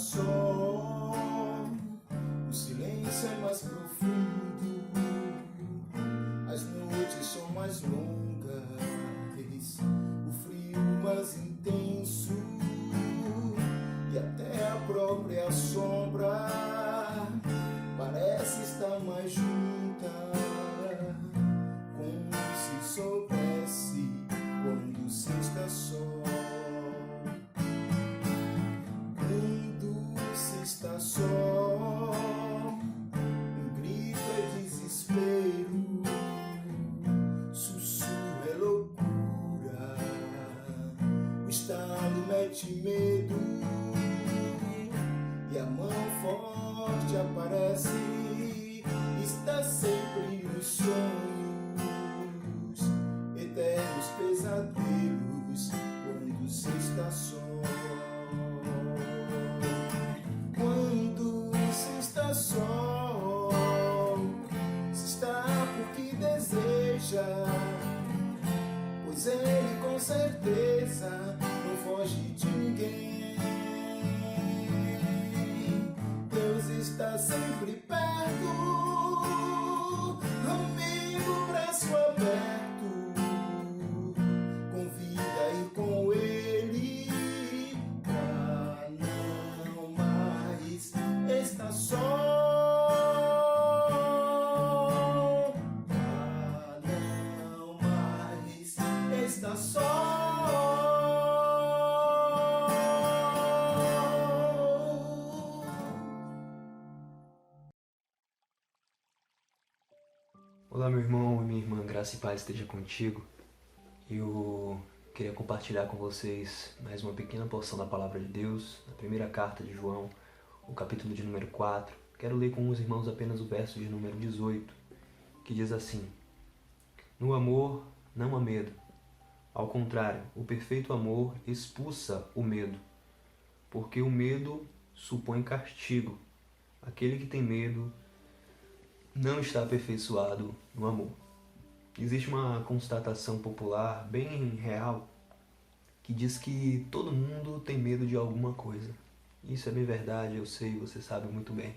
só, o silêncio é mais profundo, as noites são mais longas, o frio mais intenso, e até a própria sombra parece estar mais junta, como se soubesse quando se está só. Quando se está só, um grito é desespero, sussurro é loucura, o estalo mete medo, e a mão forte aparece, está sempre nos sonhos, eternos pesadelos, quando se está só. Quando se está só, se está porque deseja, pois ele com certeza não foge de ninguém. Deus está sempre perto, amigo, braço aberto, com vida e com ele, pra não mais estar só, pra não mais estar só. Olá, meu irmão e minha irmã, graça e paz esteja contigo. Eu queria compartilhar com vocês mais uma pequena porção da Palavra de Deus, na primeira carta de João, o capítulo de número 4. Quero ler com os irmãos apenas o verso de número 18, que diz assim: No amor não há medo. Ao contrário, o perfeito amor expulsa o medo, porque o medo supõe castigo. Aquele que tem medo não está aperfeiçoado no amor. Existe uma constatação popular bem real que diz que todo mundo tem medo de alguma coisa. Isso é bem verdade, eu sei, você sabe muito bem.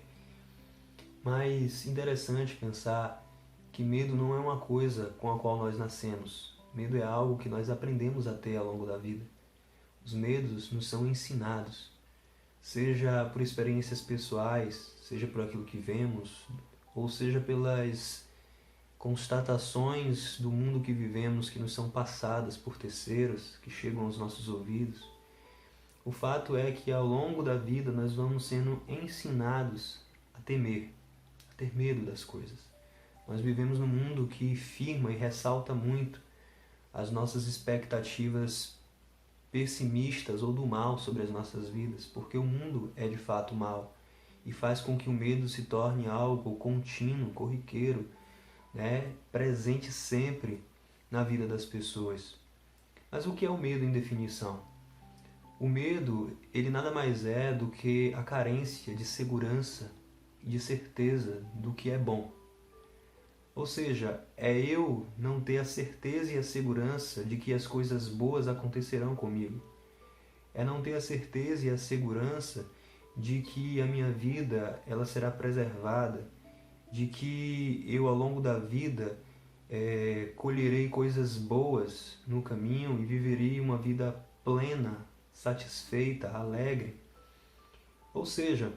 Mas interessante pensar que medo não é uma coisa com a qual nós nascemos. Medo é algo que nós aprendemos a ter ao longo da vida. Os medos nos são ensinados, seja por experiências pessoais, seja por aquilo que vemos, ou seja pelas constatações do mundo que vivemos que nos são passadas por terceiros, que chegam aos nossos ouvidos. O fato é que ao longo da vida nós vamos sendo ensinados a temer, a ter medo das coisas. Nós vivemos num mundo que firma e ressalta muito as nossas expectativas pessimistas ou do mal sobre as nossas vidas, porque o mundo é de fato mal e faz com que o medo se torne algo contínuo, corriqueiro, presente sempre na vida das pessoas. Mas o que é o medo em definição? O medo, ele nada mais é do que a carência de segurança e de certeza do que é bom. Ou seja, é eu não ter a certeza e a segurança de que as coisas boas acontecerão comigo. É não ter a certeza e a segurança de que a minha vida ela será preservada, de que eu ao longo da vida colherei coisas boas no caminho e viverei uma vida plena, satisfeita, alegre. Ou seja,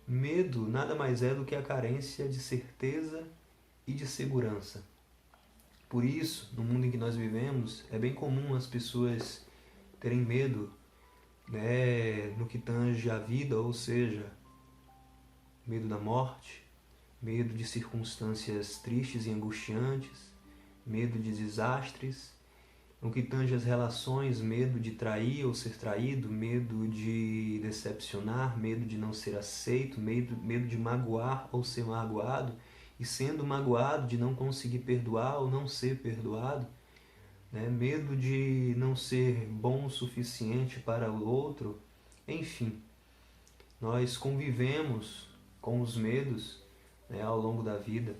medo nada mais é do que a carência de certeza e de segurança. Por isso, no mundo em que nós vivemos, é bem comum as pessoas terem medo, no que tange a vida, ou seja, medo da morte, medo de circunstâncias tristes e angustiantes, medo de desastres, no que tange as relações, medo de trair ou ser traído, medo de decepcionar, medo de não ser aceito, medo de magoar ou ser magoado, e sendo magoado de não conseguir perdoar ou não ser perdoado, medo de não ser bom o suficiente para o outro. Enfim, nós convivemos com os medos ao longo da vida,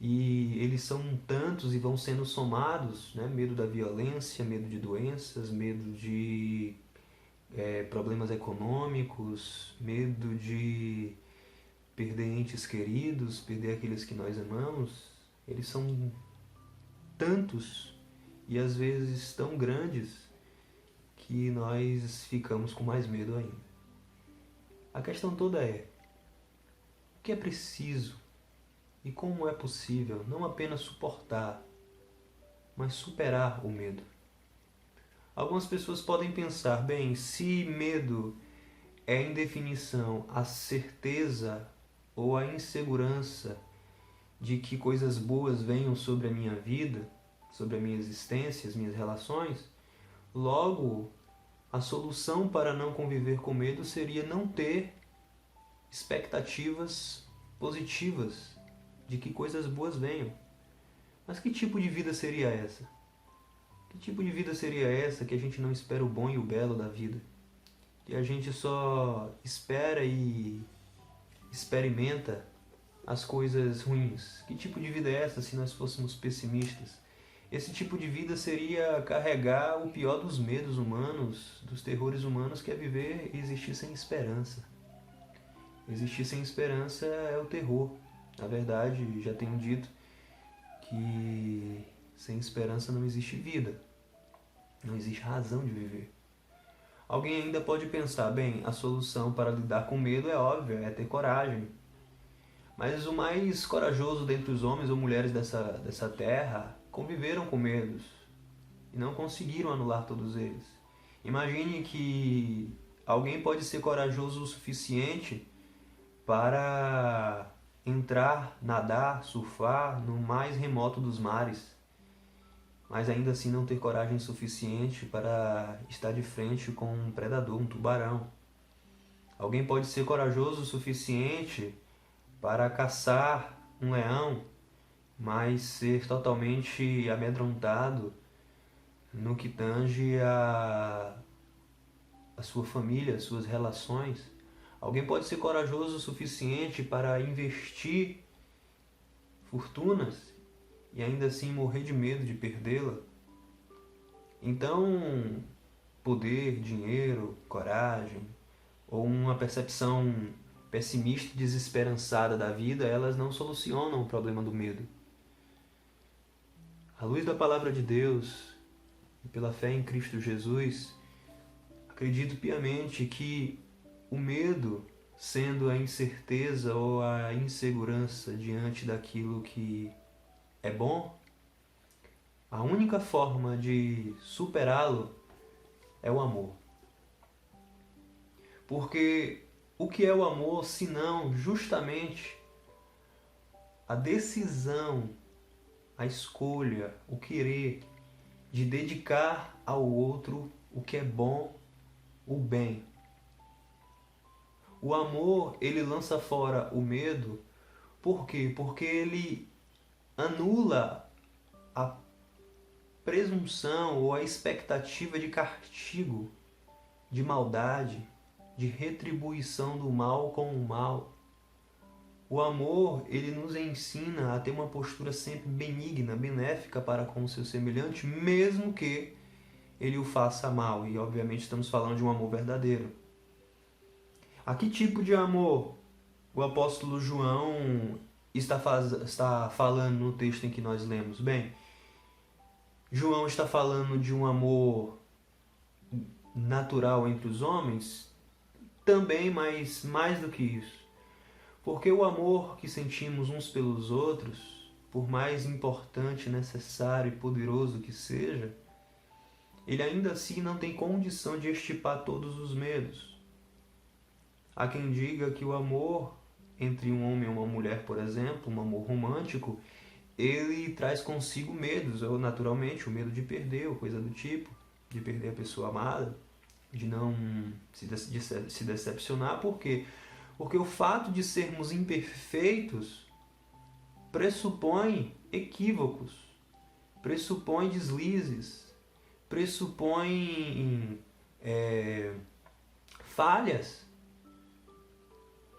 e eles são tantos e vão sendo somados, medo da violência, medo de doenças, medo de problemas econômicos, medo de perder entes queridos, perder aqueles que nós amamos. Eles são tantos e às vezes tão grandes que nós ficamos com mais medo ainda. A questão toda é: o que é preciso e como é possível não apenas suportar, mas superar o medo? Algumas pessoas podem pensar, bem, se medo é em definição a certeza ou a insegurança de que coisas boas venham sobre a minha vida, sobre a minha existência, as minhas relações, logo a solução para não conviver com medo seria não ter expectativas positivas de que coisas boas venham. Mas que tipo de vida seria essa? Que tipo de vida seria essa que a gente não espera o bom e o belo da vida? Que a gente só espera e experimenta as coisas ruins? Que tipo de vida é essa se nós fôssemos pessimistas? Esse tipo de vida seria carregar o pior dos medos humanos, dos terrores humanos, que é viver e existir sem esperança. Existir sem esperança é o terror. Na verdade, já tenho dito que sem esperança não existe vida. Não existe razão de viver. Alguém ainda pode pensar, bem, a solução para lidar com medo é óbvia, é ter coragem. Mas o mais corajoso dentre os homens ou mulheres dessa terra conviveram com medos e não conseguiram anular todos eles. Imagine que alguém pode ser corajoso o suficiente para entrar, nadar, surfar no mais remoto dos mares, mas ainda assim não ter coragem suficiente para estar de frente com um predador, um tubarão. Alguém pode ser corajoso o suficiente para caçar um leão, mas ser totalmente amedrontado no que tange a sua família, as suas relações. Alguém pode ser corajoso o suficiente para investir fortunas e ainda assim morrer de medo de perdê-la. Então, poder, dinheiro, coragem ou uma percepção pessimista e desesperançada da vida, elas não solucionam o problema do medo. À luz da palavra de Deus e pela fé em Cristo Jesus, acredito piamente que o medo, sendo a incerteza ou a insegurança diante daquilo que é bom, a única forma de superá-lo é o amor. Porque o que é o amor, senão justamente a decisão, a escolha, o querer de dedicar ao outro o que é bom, o bem. O amor, ele lança fora o medo. Por quê? Porque ele anula a presunção ou a expectativa de castigo, de maldade, de retribuição do mal com o mal. O amor, ele nos ensina a ter uma postura sempre benigna, benéfica para com o seu semelhante, mesmo que ele o faça mal. E, obviamente, estamos falando de um amor verdadeiro. A que tipo de amor o apóstolo João está falando no texto em que nós lemos? Bem, João está falando de um amor natural entre os homens? Também, mas mais do que isso. Porque o amor que sentimos uns pelos outros, por mais importante, necessário e poderoso que seja, ele ainda assim não tem condição de extirpar todos os medos. Há quem diga que o amor entre um homem e uma mulher, por exemplo, um amor romântico, ele traz consigo medos, ou naturalmente o medo de perder, ou coisa do tipo, de perder a pessoa amada, de não se decepcionar. Por quê? Porque o fato de sermos imperfeitos pressupõe equívocos, pressupõe deslizes, pressupõe falhas.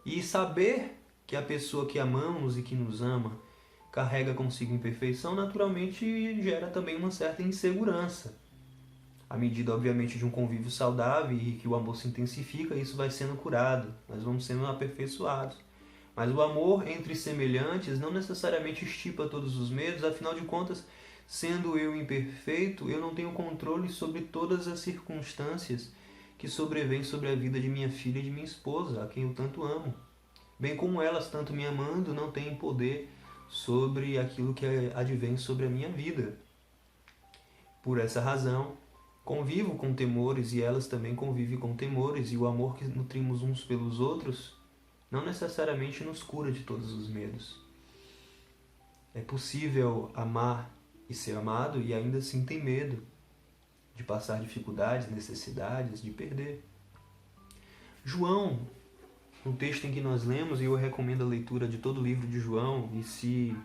E saber que a pessoa que amamos e que nos ama carrega consigo imperfeição, naturalmente gera também uma certa insegurança. À medida, obviamente, de um convívio saudável e que o amor se intensifica, isso vai sendo curado, nós vamos sendo aperfeiçoados. Mas o amor entre semelhantes não necessariamente extirpa todos os medos, afinal de contas, sendo eu imperfeito, eu não tenho controle sobre todas as circunstâncias que sobrevêm sobre a vida de minha filha e de minha esposa, a quem eu tanto amo. Bem como elas, tanto me amando, não têm poder sobre aquilo que advém sobre a minha vida. Por essa razão, convivo com temores e elas também convivem com temores, e o amor que nutrimos uns pelos outros não necessariamente nos cura de todos os medos. É possível amar e ser amado e ainda assim ter medo de passar dificuldades, necessidades, de perder. João, no texto em que nós lemos, e eu recomendo a leitura de todo o livro de João, e se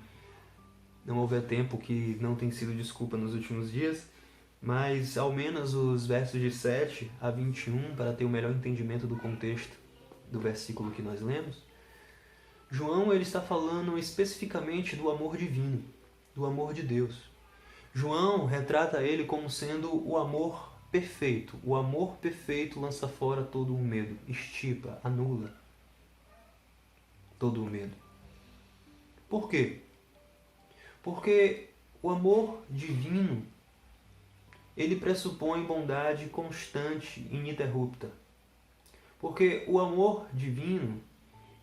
não houver tempo, que não tem sido desculpa nos últimos dias, mas ao menos os versos de 7 a 21, para ter o melhor entendimento do contexto do versículo que nós lemos. João ele está falando especificamente do amor divino, do amor de Deus. João retrata ele como sendo o amor perfeito. O amor perfeito lança fora todo o medo, extirpa, anula todo o medo. Por quê? Porque o amor divino ele pressupõe bondade constante, ininterrupta. Porque o amor divino,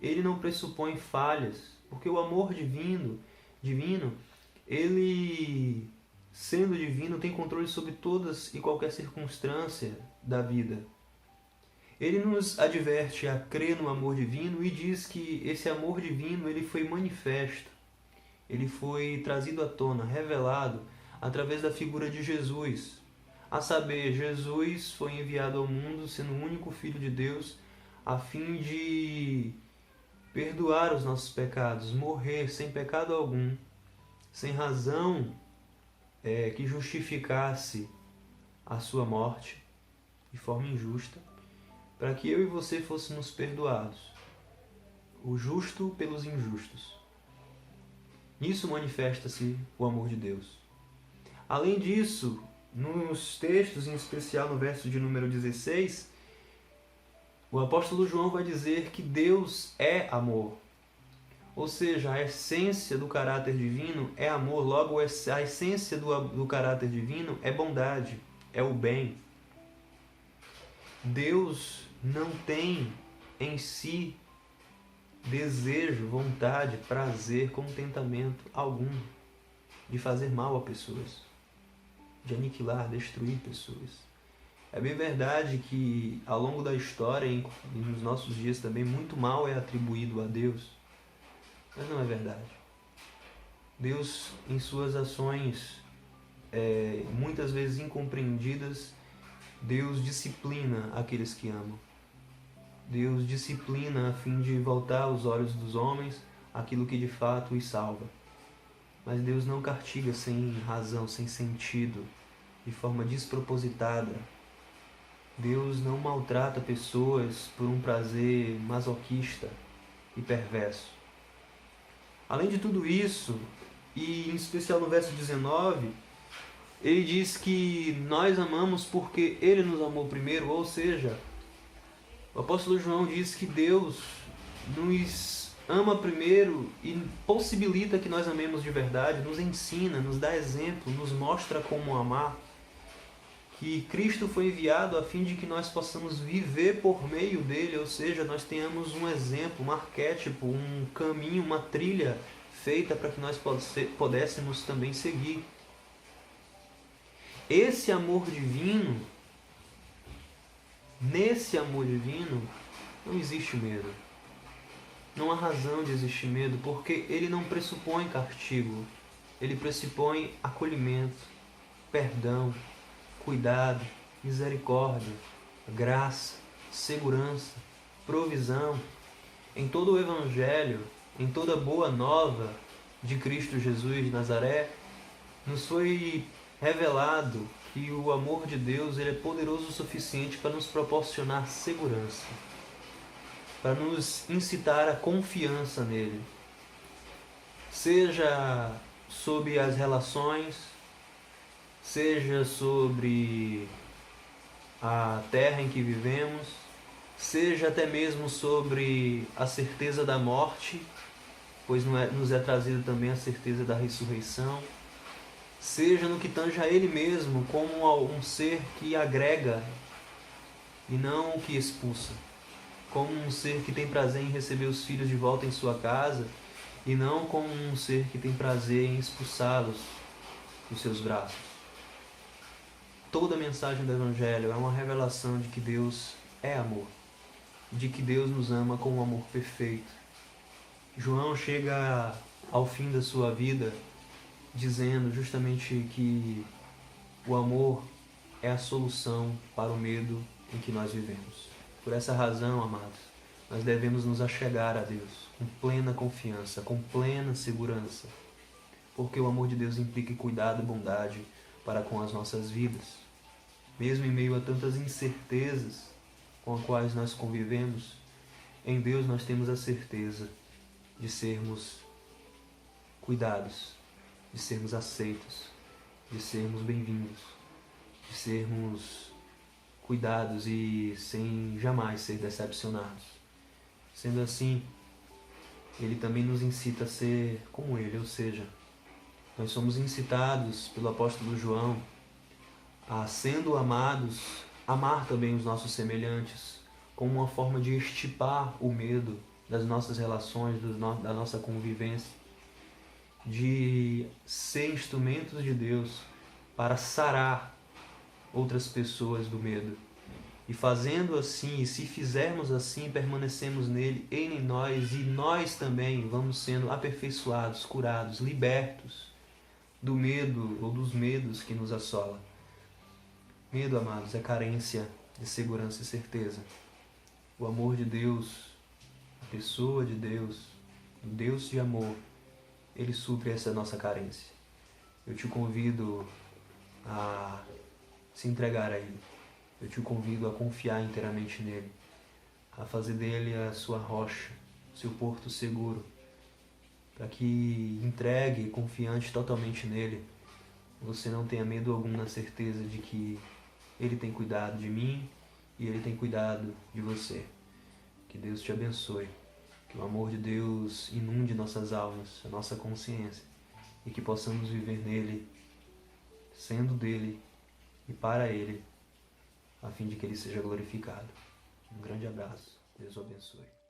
ele não pressupõe falhas. Porque o amor divino, ele, sendo divino, tem controle sobre todas e qualquer circunstância da vida. Ele nos adverte a crer no amor divino e diz que esse amor divino ele foi manifesto. Ele foi trazido à tona, revelado, através da figura de Jesus. A saber, Jesus foi enviado ao mundo sendo o único Filho de Deus a fim de perdoar os nossos pecados, morrer sem pecado algum, sem razão que justificasse a sua morte de forma injusta, para que eu e você fôssemos perdoados, o justo pelos injustos. Nisso manifesta-se o amor de Deus. Além disso, nos textos, em especial no verso de número 16, o apóstolo João vai dizer que Deus é amor. Ou seja, a essência do caráter divino é amor, logo a essência do caráter divino é bondade, é o bem. Deus não tem em si desejo, vontade, prazer, contentamento algum de fazer mal a pessoas, de aniquilar, destruir pessoas. É bem verdade que ao longo da história e nos nossos dias também muito mal é atribuído a Deus, mas não é verdade. Deus, em suas ações muitas vezes incompreendidas, Deus disciplina aqueles que amam. Deus disciplina a fim de voltar aos olhos dos homens aquilo que de fato os salva. Mas Deus não castiga sem razão, sem sentido, de forma despropositada. Deus não maltrata pessoas por um prazer masoquista e perverso. Além de tudo isso, e em especial no verso 19, ele diz que nós amamos porque Ele nos amou primeiro, ou seja, o apóstolo João diz que Deus nos ama primeiro e possibilita que nós amemos de verdade, nos ensina, nos dá exemplo, nos mostra como amar. Que Cristo foi enviado a fim de que nós possamos viver por meio dele, ou seja, nós tenhamos um exemplo, um arquétipo, um caminho, uma trilha feita para que nós pudéssemos também seguir. Esse amor divino, nesse amor divino, não existe medo. Não há razão de existir medo, porque ele não pressupõe castigo, ele pressupõe acolhimento, perdão, cuidado, misericórdia, graça, segurança, provisão. Em todo o Evangelho, em toda a boa nova de Cristo Jesus de Nazaré, nos foi revelado que o amor de Deus ele é poderoso o suficiente para nos proporcionar segurança, para nos incitar a confiança nele, seja sobre as relações, seja sobre a terra em que vivemos, seja até mesmo sobre a certeza da morte, pois nos é trazida também a certeza da ressurreição, seja no que tange a Ele mesmo, como um ser que agrega e não o que expulsa, como um ser que tem prazer em receber os filhos de volta em sua casa e não como um ser que tem prazer em expulsá-los dos seus braços. Toda a mensagem do Evangelho é uma revelação de que Deus é amor, de que Deus nos ama com um amor perfeito. João chega ao fim da sua vida dizendo justamente que o amor é a solução para o medo em que nós vivemos. Por essa razão, amados, nós devemos nos achegar a Deus com plena confiança, com plena segurança, porque o amor de Deus implica cuidado e bondade para com as nossas vidas. Mesmo em meio a tantas incertezas com as quais nós convivemos, em Deus nós temos a certeza de sermos cuidados, de sermos aceitos, de sermos bem-vindos, de sermos cuidados e sem jamais ser decepcionados. Sendo assim, Ele também nos incita a ser como Ele, ou seja, nós somos incitados pelo apóstolo João a, sendo amados, amar também os nossos semelhantes, como uma forma de extirpar o medo das nossas relações, da nossa convivência, de ser instrumentos de Deus para sarar outras pessoas do medo. E fazendo assim, e se fizermos assim, permanecemos nele, ele em nós, e nós também vamos sendo aperfeiçoados, curados, libertos do medo ou dos medos que nos assolam. Medo, amados, é carência de segurança e certeza. O amor de Deus, a pessoa de Deus, o Deus de amor, Ele supre essa nossa carência. Eu te convido a se entregar a Ele. Eu te convido a confiar inteiramente nele, a fazer dele a sua rocha, seu porto seguro, para que entregue, confiante totalmente nele, você não tenha medo algum, na certeza de que Ele tem cuidado de mim e Ele tem cuidado de você. Que Deus te abençoe, que o amor de Deus inunde nossas almas, a nossa consciência, e que possamos viver nele, sendo dele e para Ele, a fim de que Ele seja glorificado. Um grande abraço. Deus o abençoe.